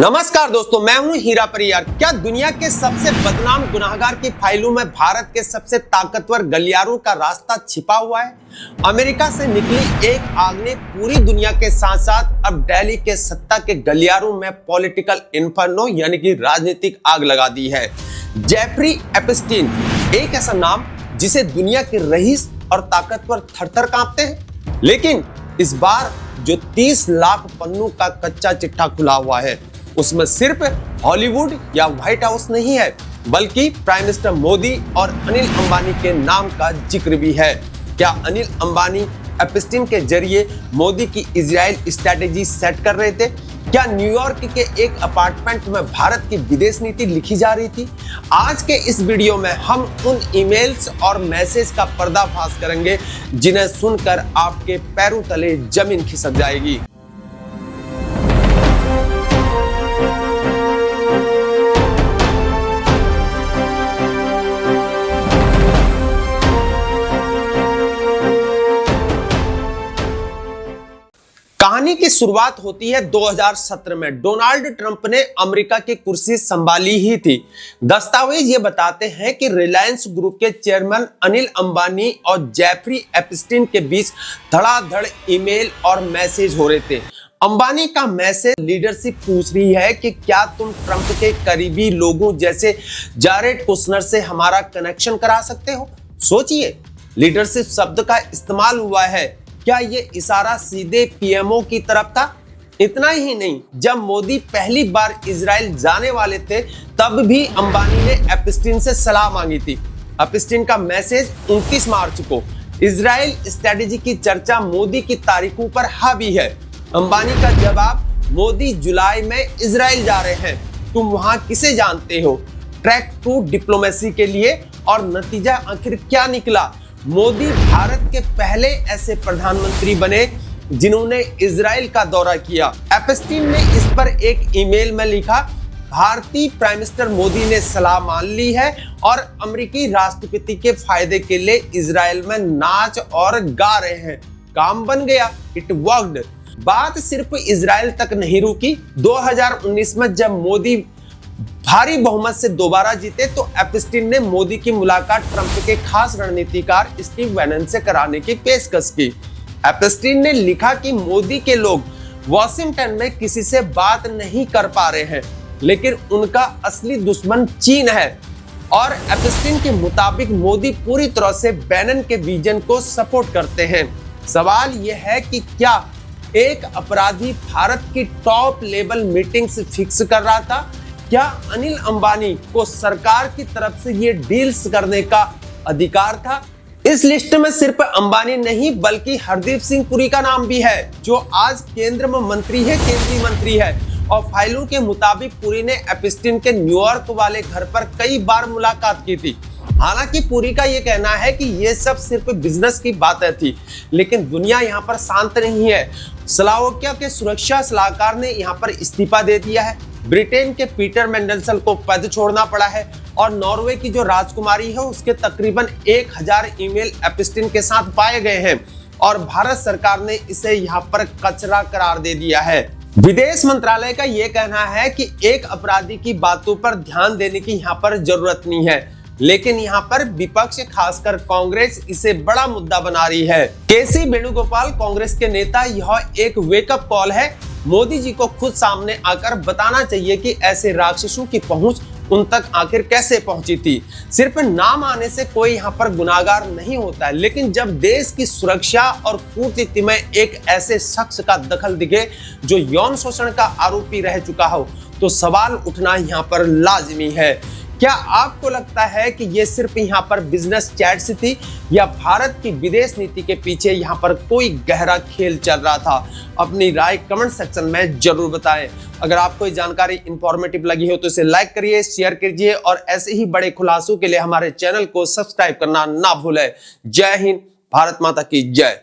नमस्कार दोस्तों, मैं हूं हीरा परियार। क्या दुनिया के सबसे बदनाम गुनाहगार की फाइलों में भारत के सबसे ताकतवर गलियारों का रास्ता छिपा हुआ है? अमेरिका से निकली एक आग ने पूरी दुनिया के साथ साथ अब दिल्ली के सत्ता के गलियारों में पॉलिटिकल इन्फर्नो यानी कि राजनीतिक आग लगा दी है। जेफरी एपस्टीन, एक ऐसा नाम जिसे दुनिया के रईस और ताकतवर थर-थर कांपते हैं। लेकिन इस बार जो 30 लाख पन्नों का कच्चा चिट्ठा खुला हुआ है, उसमें सिर्फ हॉलीवुड या व्हाइट हाउस नहीं है, बल्कि प्राइम मिनिस्टर मोदी और अनिल अंबानी के नाम का जिक्र भी है। क्या अनिल अंबानी एपस्टीन के जरिए मोदी की इजराइल स्ट्रैटेजी सेट कर रहे थे? क्या न्यूयॉर्क के एक अपार्टमेंट में भारत की विदेश नीति लिखी जा रही थी? आज के इस वीडियो में हम उन ईमेल्स और मैसेज का पर्दाफाश करेंगे जिन्हें सुनकर आपके पैरों तले जमीन खिसक जाएगी। कहानी की शुरुआत होती है 2017 में। डोनाल्ड ट्रंप ने अमेरिका की कुर्सी संभाली ही थी। दस्तावेज ये बताते हैं कि रिलायंस ग्रुप के चेयरमैन अनिल अंबानी और जेफरी एपस्टीन के बीच धड़ाधड़ ईमेल और मैसेज हो रहे थे। अंबानी का मैसेज लीडरशिप पूछ रही है कि क्या तुम ट्रंप के करीबी लोगों जैसे जारेड कुशनर से हमारा कनेक्शन करा सकते हो? सोचिए, लीडरशिप शब्द का इस्तेमाल हुआ है। क्या ये इशारा सीधे पीएमओ की तरफ था? इतना ही नहीं, जब मोदी पहली बार इजराइल जाने वाले थे तब भी अंबानी ने एपस्टीन से सलाह मांगी थी। एपस्टीन का मैसेज 29 मार्च को। इजराइल स्ट्रैटेजी की चर्चा मोदी की तारीखों पर हावी है। अंबानी का जवाब, मोदी जुलाई में इजराइल जा रहे हैं, तुम वहां किसे जानते हो? ट्रैक टू डिप्लोमेसी के लिए। और नतीजा आखिर क्या निकला? मोदी भारत के पहले ऐसे प्रधानमंत्री बने जिन्होंने इजराइल का दौरा किया। एपस्टीन ने इस पर एक ईमेल में लिखा, भारतीय प्राइम मिनिस्टर मोदी ने सलाह मान ली है और अमेरिकी राष्ट्रपति के फायदे के लिए इजराइल में नाच और गा रहे हैं। काम बन गया, इट वर्कड। बात सिर्फ इजराइल तक नहीं रुकी। 2019 में जब मोदी भारी बहुमत से दोबारा जीते तो एपस्टीन ने मोदी की मुलाकात ट्रंप के खास रणनीतिकार स्टीव बैनन से कराने की पेशकश की। एपस्टीन ने लिखा कि मोदी के लोग वॉशिंगटन में किसी से बात नहीं कर पा रहे हैं, लेकिन उनका असली दुश्मन चीन है। और एपस्टीन के मुताबिक मोदी पूरी तरह से बैनन के विजन को सपोर्ट करते हैं। सवाल यह है कि क्या एक अपराधी भारत की टॉप लेवल मीटिंग्स फिक्स कर रहा था? क्या अनिल अंबानी को सरकार की तरफ से ये डील्स करने का अधिकार था? इस लिस्ट में सिर्फ अंबानी नहीं बल्कि हरदीप सिंह पुरी का नाम भी है, जो आज केंद्रीय मंत्री है। और फाइलों के मुताबिक पुरी ने एपस्टीन के न्यूयॉर्क वाले घर पर कई बार मुलाकात की थी। हालांकि पुरी का यह कहना है कि यह सब सिर्फ बिजनेस की बातें थी, लेकिन दुनिया यहाँ पर शांत नहीं है। स्लोवाकिया के सुरक्षा सलाहकार ने यहाँ पर इस्तीफा दे दिया है। ब्रिटेन के पीटर मेंडलसन को पद छोड़ना पड़ा है और नॉर्वे की जो राजकुमारी है उसके तकरीबन 1000 ईमेल एपस्टीन के साथ पाए गए हैं और भारत सरकार ने इसे यहाँ पर कचरा करार दे दिया है। विदेश मंत्रालय का यह कहना है कि एक अपराधी की बातों पर ध्यान देने की यहाँ पर जरूरत नहीं है, लेकिन यहाँ पर विपक्ष खासकर कांग्रेस इसे बड़ा मुद्दा बना रही है। केसी वेणुगोपाल कांग्रेस के नेता, यह एक वेकअप कॉल है। मोदी जी को खुद सामने आकर बताना चाहिए कि ऐसे राक्षसों की पहुंच उन तक आखिर कैसे पहुंची थी। सिर्फ नाम आने से कोई यहाँ पर गुनाहगार नहीं होता है, लेकिन जब देश की सुरक्षा और कूटनीति में एक ऐसे शख्स का दखल दिखे जो यौन शोषण का आरोपी रह चुका हो, तो सवाल उठना यहाँ पर लाजिमी है। क्या आपको लगता है कि ये सिर्फ यहाँ पर बिजनेस चैट्स थी या भारत की विदेश नीति के पीछे यहाँ पर कोई गहरा खेल चल रहा था? अपनी राय कमेंट सेक्शन में जरूर बताएं। अगर आपको ये जानकारी इंफॉर्मेटिव लगी हो तो इसे लाइक करिए, शेयर कीजिए और ऐसे ही बड़े खुलासों के लिए हमारे चैनल को सब्सक्राइब करना ना भूलें। जय हिंद, भारत माता की जय।